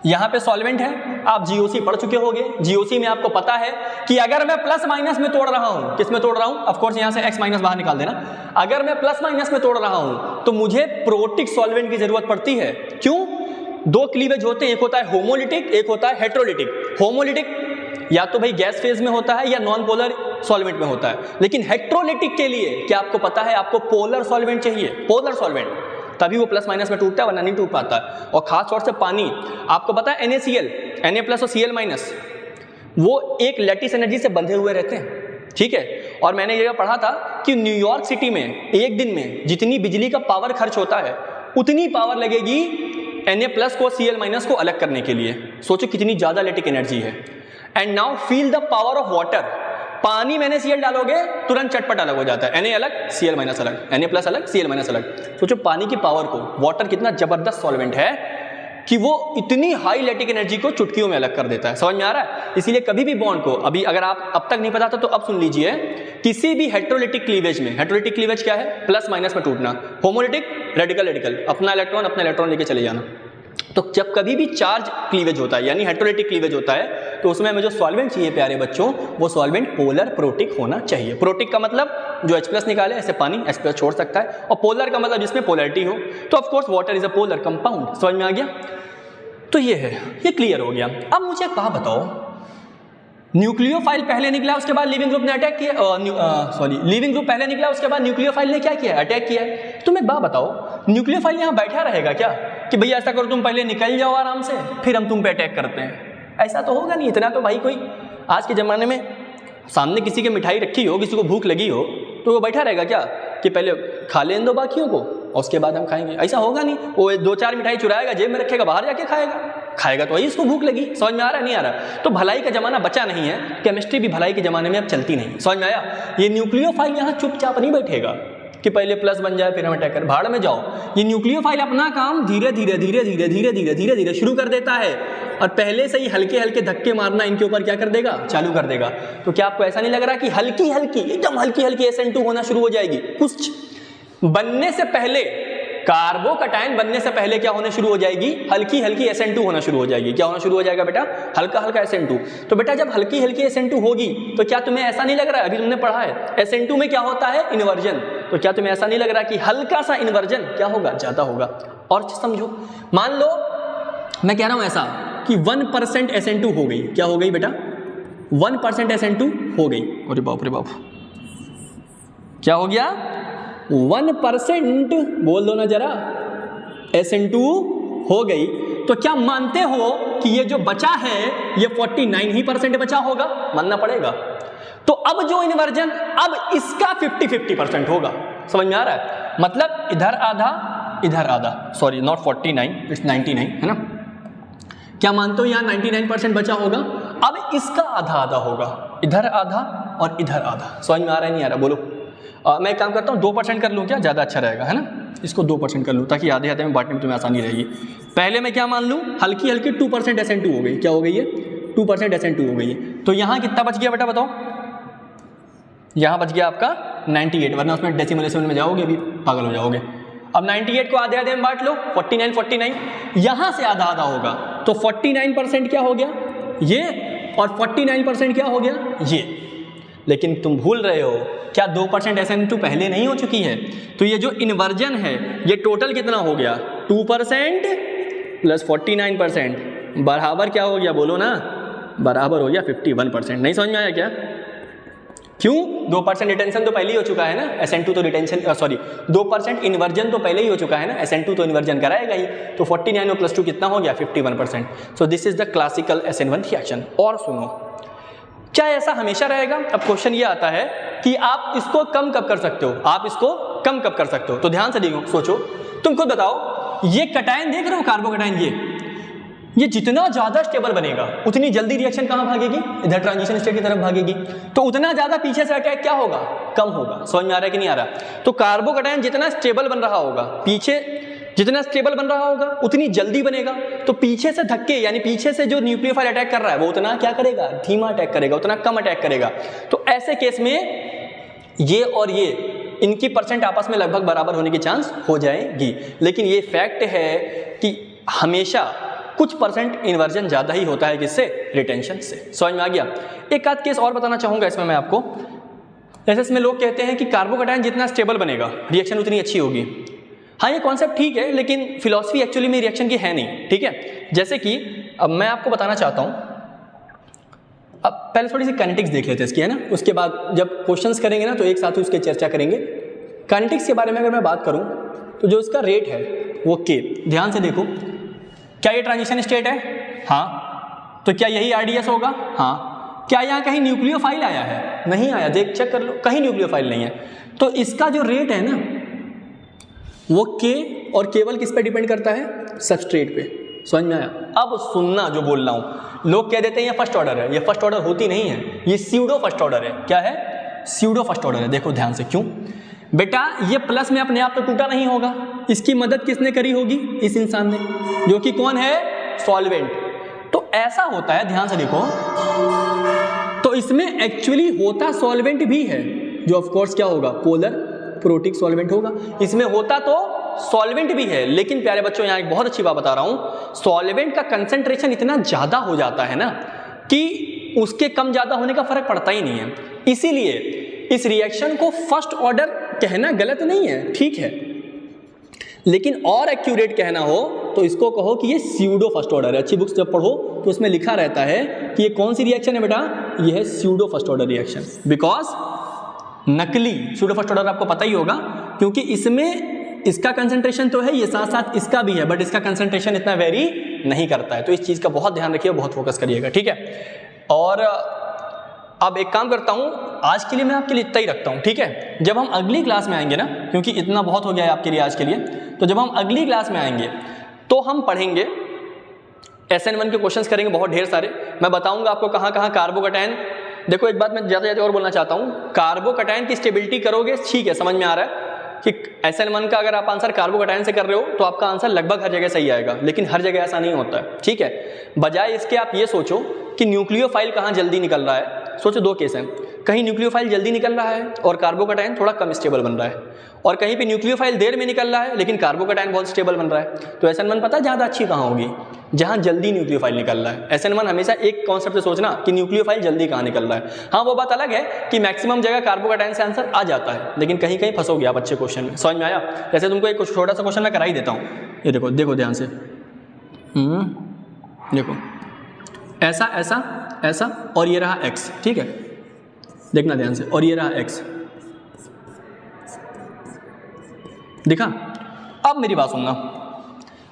यहां पे सॉल्वेंट है, आप जीओसी पढ़ चुके होंगे। जीओसी में आपको पता है कि अगर मैं प्लस माइनस में तोड़ रहा हूं, किस में तोड़ रहा हूं? ऑफ कोर्स यहां से एक्स माइनस बाहर निकाल देना। अगर मैं प्लस माइनस में तोड़ रहा हूं तो मुझे प्रोटिक सॉल्वेंट की जरूरत पड़ती है। क्यों? 2 क्लीवेज होते हैं, एक होता है होमोलिटिक, एक होता है हेट्रोलिटिक। होमोलिटिक या तो भाई गैस फेज में होता है या नॉन पोलर सॉल्वेंट में होता है। लेकिन इलेक्ट्रोलाइटिक के लिए क्या आपको पता है, आपको पोलर सॉल्वेंट चाहिए, पोलर सॉल्वेंट, तभी वो प्लस माइनस में टूटता है, वरना नहीं टूट पाता है। और खास तौर से पानी, आपको पता है NaCl, Na प्लस और Cl माइनस, वो एक लैटिस एनर्जी से बंधे हुए रहते हैं, ठीक है। और मैंने ये पढ़ा था कि न्यूयॉर्क सिटी में एक दिन में जितनी बिजली का पावर खर्च होता है उतनी पावर लगेगी Na प्लस को Cl माइनस को अलग करने के लिए। सोचो कितनी ज्यादा लैटिक एनर्जी है। And now feel the power of water. पानी में NaCl डालोगे तुरंत चटपट अलग हो जाता है, Na अलग Cl माइनस अलग, Na प्लस अलग Cl माइनस अलग। सोचो पानी की पावर को, वाटर कितना जबरदस्त सॉल्वेंट है कि वो इतनी हाई लैटिक एनर्जी को चुटकियों में अलग कर देता है। समझ में आ रहा है? इसीलिए कभी भी बॉन्ड को, अभी अगर आप अब तक नहीं पता था तो अब सुन लीजिए, किसी भी हेटेरोलिटिक क्लीवेज में, हेटेरोलिटिक क्लीवेज क्या है, प्लस माइनस में टूटना, होमोलिटिक रेडिकल रेडिकल, अपना इलेक्ट्रॉन लेके चले जाना। तो जब कभी भी चार्ज क्लीवेज होता है यानी हेटेरोलिटिक क्लीवेज होता है तो उसमें हमें जो सॉल्वेंट चाहिए प्यारे बच्चों, वो सॉल्वेंट पोलर प्रोटिक होना चाहिए। प्रोटिक का मतलब जो H+ निकाले, ऐसे पानी H+ छोड़ सकता है, और पोलर का मतलब जिसमें पोलैरिटी हो। तो of course water is a polar compound. समझ में आ गया? तो ये है, ये क्लियर हो गया। अब मुझे एक बात बताओ, न्यूक्लियोफाइल पहले निकला उसके बाद लिविंग ग्रुप ने अटैक किया, लिविंग ग्रुप पहले निकला उसके बाद न्यूक्लियोफाइल ने क्या किया, अटैक किया है। तुम एक बात बताओ, न्यूक्लियोफाइल यहाँ बैठा रहेगा क्या कि भैया ऐसा करो तुम पहले निकल जाओ आराम से फिर हम तुम पे अटैक करते हैं? ऐसा तो होगा नहीं। इतना तो भाई कोई आज के ज़माने में सामने किसी की मिठाई रखी हो, किसी को भूख लगी हो, तो वो बैठा रहेगा क्या कि पहले खा लेने दो बाकियों को और उसके बाद हम खाएंगे? ऐसा होगा नहीं। वो 2-4 मिठाई चुराएगा, जेब में रखेगा, बाहर जाके खाएगा तो वही इसको भूख लगी। समझ में आ रहा है? नहीं आ रहा? तो भलाई का जमाना बचा नहीं है, केमिस्ट्री भी भलाई के जमाने में अब चलती नहीं। समझ में आया? ये न्यूक्लियोफाइल यहाँ चुपचाप नहीं बैठेगा कि पहले प्लस बन जाए फिर हम अटैक कर, भाड़ में जाओ। ये न्यूक्लियोफाइल अपना काम धीरे धीरे धीरे धीरे धीरे धीरे धीरे धीरे शुरू कर देता है, और पहले से ही हल्के हल्के धक्के मारना इनके ऊपर क्या कर देगा, चालू कर देगा। तो क्या आपको ऐसा नहीं लग रहा कि हल्की हल्की, एकदम हल्की हल्की SN2 होना शुरू हो जाएगी? कुछ बनने से पहले, कार्बोकटायन बनने से पहले क्या होने शुरू हो जाएगी, हल्की हल्की SN2 होना शुरू हो जाएगी। क्या होना शुरू हो जाएगा बेटा, हल्का हल्का SN2। तो बेटा जब हल्की हल्की SN2 होगी तो क्या तुम्हें ऐसा नहीं लग रहा है, अभी तुमने पढ़ा है SN2 में क्या होता है, इन्वर्जन, तो क्या तुम्हें ऐसा नहीं लग रहा कि हल्का सा इन्वर्जन क्या होगा, ज्यादा होगा? और समझो, मान लो मैं कह रहा हूं ऐसा कि 1% SN2 हो गई, क्या हो गई बेटा, 1% SN2 हो गई। अरे बाप रे बाप, क्या हो गया, 1% बोल दो ना जरा, SN2 हो गई। तो क्या मानते हो कि ये जो बचा है ये 49% बचा होगा? मानना पड़ेगा। तो अब जो इन्वर्जन, अब इसका 50-50% होगा। समझ में आ रहा है? मतलब इधर आधा इधर आधा, सॉरी नॉट 49, इट्स 99, है ना? क्या मानते हो यहाँ 99% बचा होगा? अब इसका आधा आधा होगा, इधर आधा और इधर आधा। समझ में आ रहा है नहीं आ रहा? बोलो। मैं एक काम करता हूँ, 2% कर लूँ क्या, ज़्यादा अच्छा रहेगा, है ना? इसको 2% कर लूँ ताकि आधे आधे में बांटने में तुम्हें आसानी रहेगी। पहले मैं क्या मान लूँ, हल्की हल्की 2% SN2 हो गई। क्या हो गई है, 2% SN2 हो गई है। तो यहाँ कितना बच गया बेटा बताओ? यहाँ बच गया आपका 98, वरना उसमें डेसिमल में जाओगे अभी पागल हो जाओगे। अब 98 को आधे आधे में बांट लो, 49, यहाँ से आधा आधा होगा, तो 49% क्या हो गया ये, और 49% क्या हो गया ये। लेकिन तुम भूल रहे हो, क्या 2% SN2 पहले नहीं हो चुकी है? तो ये जो इन्वर्जन है ये टोटल कितना हो गया, 2% प्लस 49% बराबर क्या हो गया, बोलो ना, बराबर हो गया 51%। नहीं समझ में आया क्या? क्यों? 2% रिटेंशन तो पहले ही हो चुका है ना, SN2 तो रिटेंशन, सॉरी 2% इन्वर्जन तो पहले ही हो चुका है ना, SN2 तो इन्वर्जन कराएगा ही। तो 49 और +2 कितना हो गया, 51%। So this is the classical SN1 reaction. और सुनो, क्या ऐसा हमेशा रहेगा? अब क्वेश्चन ये आता है कि आप इसको कम कब कर सकते हो, आप इसको कम कब कर सकते हो? तो ध्यान से देखो, सोचो, तुम खुद बताओ, ये कटायन देख रहे हो, कार्बोकटायन, ये जितना ज्यादा स्टेबल बनेगा उतनी जल्दी रिएक्शन कहां भागेगी, इधर ट्रांजिशन स्टेट की तरफ भागेगी। तो उतना ज्यादा पीछे से अटैक क्या होगा, कम होगा। समझ में आ रहा है कि नहीं आ रहा? तो कार्बोकटायन जितना स्टेबल बन रहा होगा, पीछे जितना स्टेबल बन रहा होगा उतनी जल्दी बनेगा। तो पीछे से धक्के, यानी पीछे से जो न्यूक्लियोफाइल अटैक कर रहा है वो उतना क्या करेगा, धीमा अटैक करेगा, उतना कम अटैक करेगा। तो ऐसे केस में ये और ये, इनकी परसेंट आपस में लगभग बराबर होने की चांस हो जाएगी। लेकिन ये फैक्ट है कि हमेशा कुछ परसेंट इन्वर्जन ज्यादा ही होता है, किससे, रिटेंशन से। समझ में आ गया? एक आध केस और बताना चाहूंगा इसमें मैं आपको। जैसे इसमें लोग कहते हैं कि कार्बोकटायन जितना स्टेबल बनेगा रिएक्शन उतनी अच्छी होगी। हाँ, ये कॉन्सेप्ट ठीक है, लेकिन फिलॉसफी एक्चुअली में रिएक्शन की है नहीं। ठीक है, जैसे कि अब मैं आपको बताना चाहता हूं, अब पहले थोड़ी सी काइनेटिक्स देख लेते हैं इसकी, है ना, उसके बाद जब क्वेश्चंस करेंगे ना तो एक साथ ही उसकी चर्चा करेंगे। काइनेटिक्स के बारे में अगर मैं बात करूं तो जो इसका रेट है वो के, ध्यान से देखो, क्या ये ट्रांजिशन स्टेट है? हाँ। तो क्या यही आरडीएस होगा? हाँ। क्या यहाँ कहीं न्यूक्लियोफाइल आया है? नहीं आया, देख चेक कर लो, कहीं न्यूक्लियोफाइल नहीं है। तो इसका जो रेट है ना वो के और केवल किस पे डिपेंड करता है? सबस्ट्रेट पे। समझ में आया? अब सुनना जो बोल रहा हूं, लोग कह देते हैं ये फर्स्ट ऑर्डर है, ये फर्स्ट ऑर्डर होती नहीं है, ये स्यूडो फर्स्ट ऑर्डर है। क्या है? स्यूडो फर्स्ट ऑर्डर है। देखो ध्यान से, क्यों बेटा? ये प्लस में अपने आप तो टूटा नहीं होगा, इसकी मदद किसने करी होगी? इस इंसान ने, जो कि कौन है? सॉल्वेंट। तो ऐसा होता है, ध्यान से देखो, तो इसमें एक्चुअली होता सॉल्वेंट भी है, जो ऑफ कोर्स क्या होगा? पोलर प्रोटिक सॉल्वेंट होगा। इसमें होता तो सॉल्वेंट भी है, लेकिन प्यारे बच्चों यहाँ एक बहुत अच्छी बात बता रहा हूं, सॉल्वेंट का कंसंट्रेशन इतना ज्यादा हो जाता है ना कि उसके कम ज्यादा होने का फर्क पड़ता ही नहीं है। इसीलिए इस रिएक्शन को फर्स्ट ऑर्डर कहना गलत नहीं है, ठीक है, लेकिन और एक्यूरेट कहना हो तो इसको कहो कि ये स्यूडो फर्स्ट ऑर्डर है। अच्छी बुक्स जब पढ़ो तो उसमें लिखा रहता है कि ये कौन सी रिएक्शन है बेटा? ये है pseudo first order reaction. Because नकली स्यूडो फर्स्ट ऑर्डर आपको पता ही होगा, क्योंकि इसमें इसका कंसंट्रेशन तो है, ये साथ साथ इसका भी है, बट इसका कंसंट्रेशन इतना वेरी नहीं करता है। तो इस चीज का बहुत ध्यान रखिए, बहुत फोकस करिएगा, ठीक है। और अब एक काम करता हूं, आज के लिए मैं आपके लिए इतना ही रखता हूं, ठीक है। जब हम अगली क्लास में आएंगे ना, क्योंकि इतना बहुत हो गया है आपके लिए आज के लिए, तो जब हम अगली क्लास में आएंगे तो हम पढ़ेंगे SN1 के क्वेश्चंस करेंगे बहुत ढेर सारे। मैं बताऊंगा आपको कहाँ कहाँ कार्बोकैटायन। देखो एक बात मैं ज्यादा और बोलना चाहता हूँ, कार्बोकैटायन की स्टेबिलिटी करोगे, ठीक है, समझ में आ रहा है कि SN1 का अगर आप आंसर कार्बोकैटायन से कर रहे हो तो आपका आंसर लगभग हर जगह सही आएगा, लेकिन हर जगह ऐसा नहीं होता है, ठीक है। बजाय इसके आप ये सोचो कि न्यूक्लियोफाइल कहाँ जल्दी निकल रहा है। सोचो दो केस हैं, कहीं न्यूक्लियोफाइल जल्दी निकल रहा है और कार्बोकैटायन थोड़ा कम स्टेबल बन रहा है, और कहीं पे न्यूक्लियोफाइल देर में निकल रहा है लेकिन कार्बोकैटायन बहुत स्टेबल बन रहा है। तो SN1 पता है ज़्यादा अच्छी कहाँ होगी? जहाँ जल्दी न्यूक्लियोफाइल निकल रहा है। SN1 हमेशा एक कॉन्सेप्ट से सोचना कि न्यूक्लियोफाइल जल्दी कहाँ निकल रहा है। हाँ, वो बात अलग है कि मैक्सिमम जगह कार्बोकैटायन से आंसर आ जाता है, लेकिन कहीं कहीं फंसोगे आप अच्छे क्वेश्चन में। समझ में आया? जैसे तुमको एक छोटा सा क्वेश्चन मैं करा ही देता हूँ, ये देखो, देखो ध्यान से, देखो ऐसा ऐसा ऐसा और ये रहा x, ठीक है, देखना ध्यान से, और ये रहा x, दिखा? अब मेरी बात सुनना,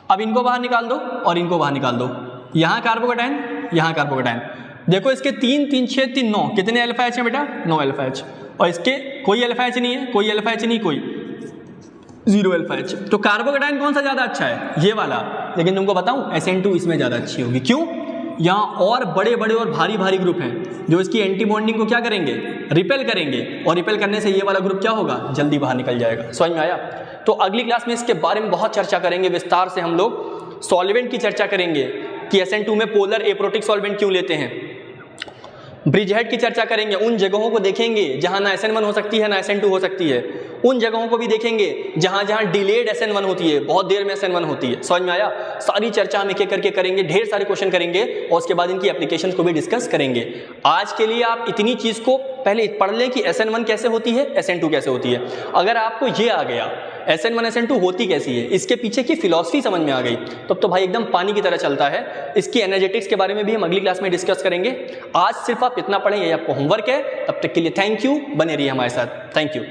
अब इनको बाहर निकाल दो और इनको बाहर निकाल दो, यहाँ कार्बोकैटायन, यहाँ कार्बोकैटायन। देखो इसके 3 3 6 3 9, कितने अल्फा एच है बेटा? 9 अल्फा एच, और इसके कोई अल्फा एच नहीं है, कोई अल्फा एच नहीं, कोई 0 अल्फा एच। तो कार्बोकैटायन कौन सा ज्यादा अच्छा है? ये वाला। लेकिन तुमको बताऊं SN2 इसमें ज्यादा अच्छी होगी। क्यों? यहाँ और बड़े बड़े और भारी भारी ग्रुप हैं जो इसकी एंटी बॉन्डिंग को क्या करेंगे? रिपेल करेंगे, और रिपेल करने से ये वाला ग्रुप क्या होगा? जल्दी बाहर निकल जाएगा। समझ में आया? तो अगली क्लास में इसके बारे में बहुत चर्चा करेंगे विस्तार से। हम लोग सॉल्वेंट की चर्चा करेंगे कि SN2 में पोलर एप्रोटिक सॉल्वेंट क्यों लेते हैं। ब्रिजहेड की चर्चा करेंगे, उन जगहों को देखेंगे जहां ना SN1 हो सकती है ना SN2 हो सकती है। उन जगहों को भी देखेंगे जहां जहां डिलेड SN1 होती है, बहुत देर में SN1 होती है। समझ में आया? सारी चर्चा हम एक एक करके करेंगे, ढेर सारे क्वेश्चन करेंगे, और उसके बाद इनकी एप्लीकेशंस को भी डिस्कस करेंगे। आज के लिए आप इतनी चीज को पहले पढ़ लें कि SN1 कैसे होती है, SN2 कैसे होती है। अगर आपको ये आ गया SN1 SN2 होती कैसी है, इसके पीछे की फिलॉसफी समझ में आ गई, तब तो भाई एकदम पानी की तरह चलता है। इसकी एनर्जेटिक्स के बारे में भी हम अगली क्लास में डिस्कस करेंगे। आज सिर्फ आप इतना पढ़ें, ये आपको होमवर्क है। तब तक के लिए थैंक यू, बने रहिए हमारे साथ। Thank you.